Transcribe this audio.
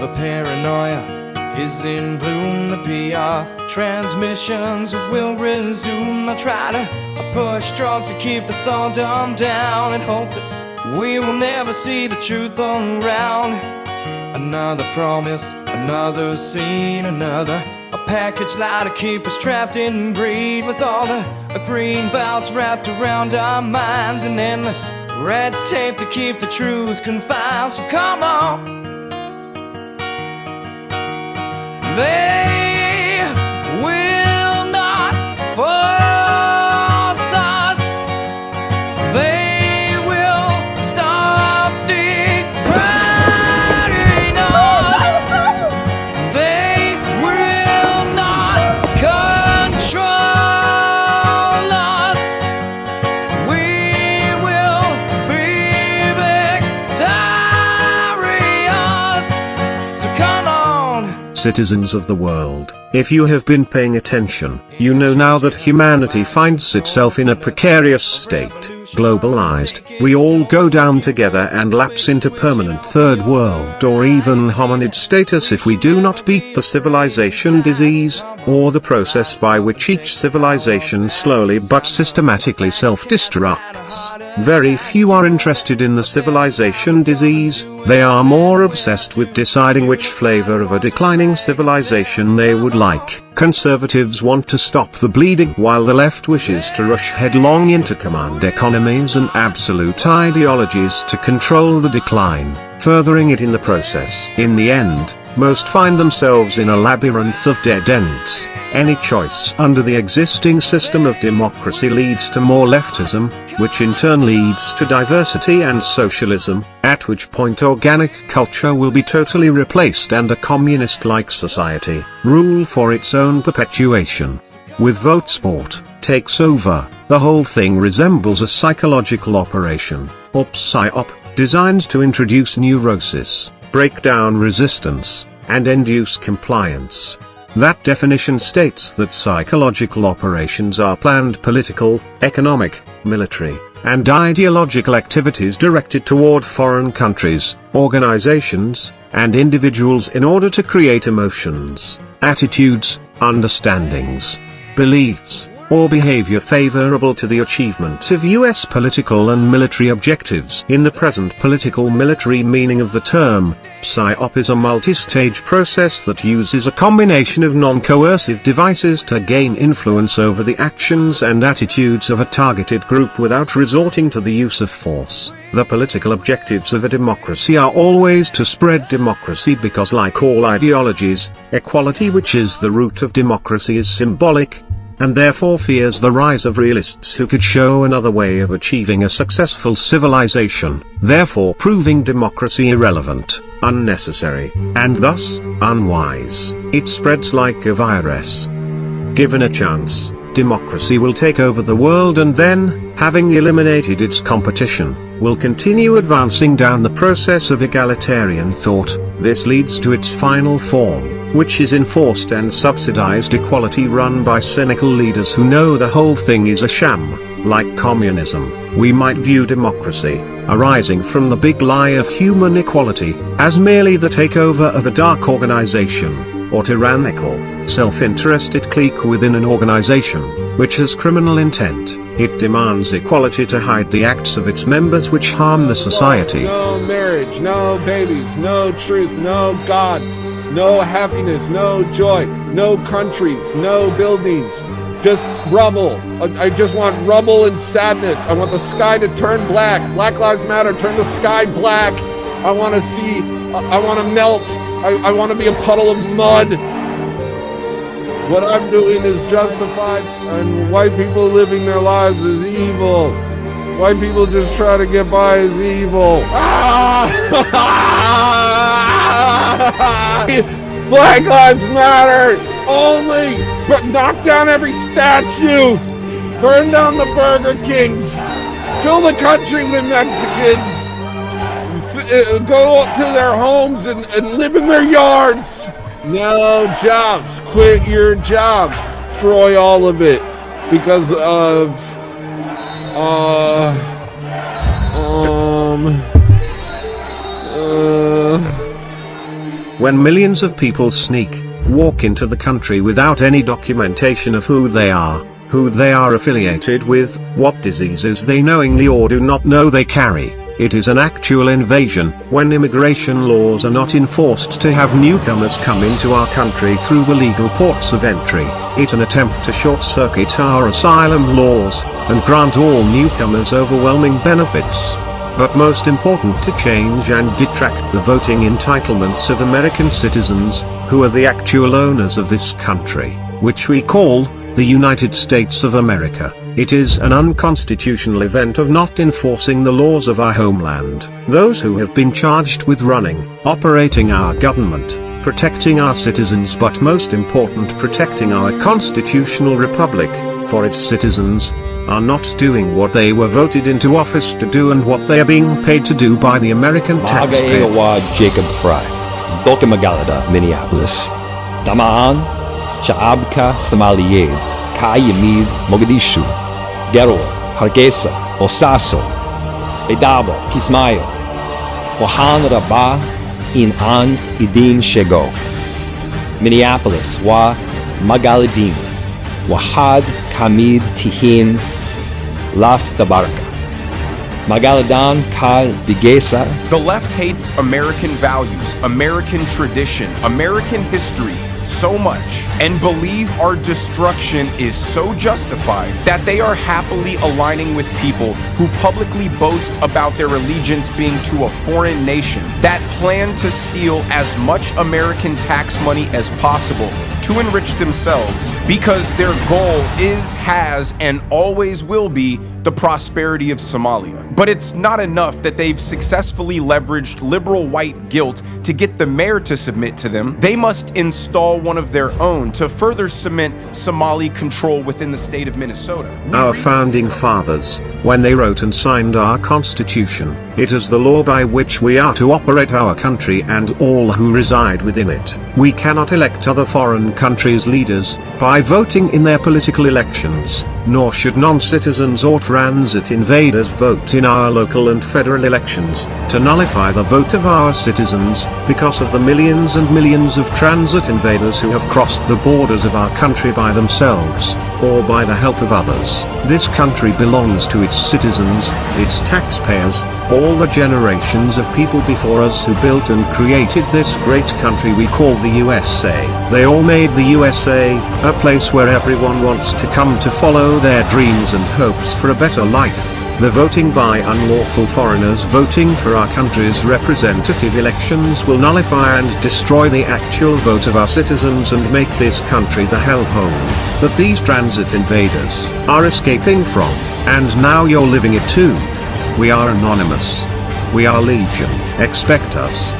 The paranoia is in bloom. The PR transmissions will resume. I try to push drugs to keep us all dumbed down and hope that we will never see the truth around. Another promise, another scene, another a package lie to keep us trapped in greed, with all the green belts wrapped around our minds and endless red tape to keep the truth confined. So come on, they will not force us. They will stop degrading us. They will not control us. We will be victorious. So come on, citizens of the world. If you have been paying attention, you know now that humanity finds itself in a precarious state. Globalized, we all go down together and lapse into permanent third world or even hominid status if we do not beat the civilization disease, or the process by which each civilization slowly but systematically self-destructs. Very few are interested in the civilization disease. They are more obsessed with deciding which flavor of a declining civilization they would like. Conservatives want to stop the bleeding, while the left wishes to rush headlong into command economies and absolute ideologies to control the decline, furthering it in the process. In the end, most find themselves in a labyrinth of dead ends. Any choice under the existing system of democracy leads to more leftism, which in turn leads to diversity and socialism, at which point organic culture will be totally replaced and a communist-like society rule for its own perpetuation. With vote sport takes over, the whole thing resembles a psychological operation, or psyop, designed to introduce neurosis, break down resistance, and induce compliance. That definition states that psychological operations are planned political, economic, military, and ideological activities directed toward foreign countries, organizations, and individuals in order to create emotions, attitudes, understandings, beliefs, or behavior favorable to the achievement of U.S. political and military objectives. In the present political military meaning of the term, PSYOP is a multi-stage process that uses a combination of non-coercive devices to gain influence over the actions and attitudes of a targeted group without resorting to the use of force. The political objectives of a democracy are always to spread democracy because, like all ideologies, equality, which is the root of democracy, is symbolic, and therefore fears the rise of realists who could show another way of achieving a successful civilization, therefore proving democracy irrelevant, unnecessary, and thus, unwise. It spreads like a virus. Given a chance, democracy will take over the world and then, having eliminated its competition, will continue advancing down the process of egalitarian thought. This leads to its final form, which is enforced and subsidized equality run by cynical leaders who know the whole thing is a sham. Like communism, we might view democracy, arising from the big lie of human equality, as merely the takeover of a dark organization, or tyrannical, self-interested clique within an organization, which has criminal intent. It demands equality to hide the acts of its members which harm the society. No marriage, no babies, no truth, no God, no happiness, no joy, no countries, no buildings, just rubble. I just want rubble and sadness. I want the sky to turn black. Black Lives Matter, turn the sky black. I want to see, I want to melt. I want to be a puddle of mud. What I'm doing is justified, and white people living their lives is evil. White people just try to get by is evil. Black Lives Matter! Only! But knock down every statue! Burn down the Burger Kings! Fill the country with Mexicans! Go to their homes and live in their yards! No jobs! Quit your jobs! Destroy all of it because of when millions of people sneak, walk into the country without any documentation of who they are affiliated with, what diseases they knowingly or do not know they carry. It is an actual invasion, when immigration laws are not enforced to have newcomers come into our country through the legal ports of entry. It's an attempt to short-circuit our asylum laws, and grant all newcomers overwhelming benefits. But most important, to change and detract the voting entitlements of American citizens, who are the actual owners of this country, which we call the United States of America. It is an unconstitutional event of not enforcing the laws of our homeland. Those who have been charged with running, operating our government, protecting our citizens, but most important, protecting our constitutional republic, for its citizens, are not doing what they were voted into office to do and what they are being paid to do by the American taxpayer. Maaga Jacob Fry, Dolke Magalada, Minneapolis. Tamaan, Shaabka Somaliyed, Kayamid, Mogadishu, Gero, Hargeisa, Osaso, Edabo, Kismayo, Wahan Rabah, In An Idin Shego, Minneapolis, Wa Magaladin, Wahad Kamid Tihin, Laf Tabarka, Magaladan Kal Digesa. The left hates American values, American tradition, American history so much, and believe our destruction is so justified that they are happily aligning with people who publicly boast about their allegiance being to a foreign nation that plan to steal as much American tax money as possible to enrich themselves, because their goal is, has, and always will be the prosperity of Somalia. But it's not enough that they've successfully leveraged liberal white guilt to get the mayor to submit to them. They must install one of their own to further cement Somali control within the state of Minnesota. Our founding fathers, when they wrote and signed our Constitution, it is the law by which we are to operate our country and all who reside within it. We cannot elect other foreign countries' leaders by voting in their political elections, nor should non-citizens or transit invaders vote in our local and federal elections to nullify the vote of our citizens, because of the millions and millions of transit invaders who have crossed the borders of our country by themselves, or by the help of others. This country belongs to its citizens, its taxpayers, all the generations of people before us who built and created this great country we call the USA. They all made the USA a place where everyone wants to come to follow their dreams and hopes for a better life. The voting by unlawful foreigners voting for our country's representative elections will nullify and destroy the actual vote of our citizens and make this country the hellhole that these transit invaders are escaping from. And now you're living it too. We are anonymous. We are legion. Expect us.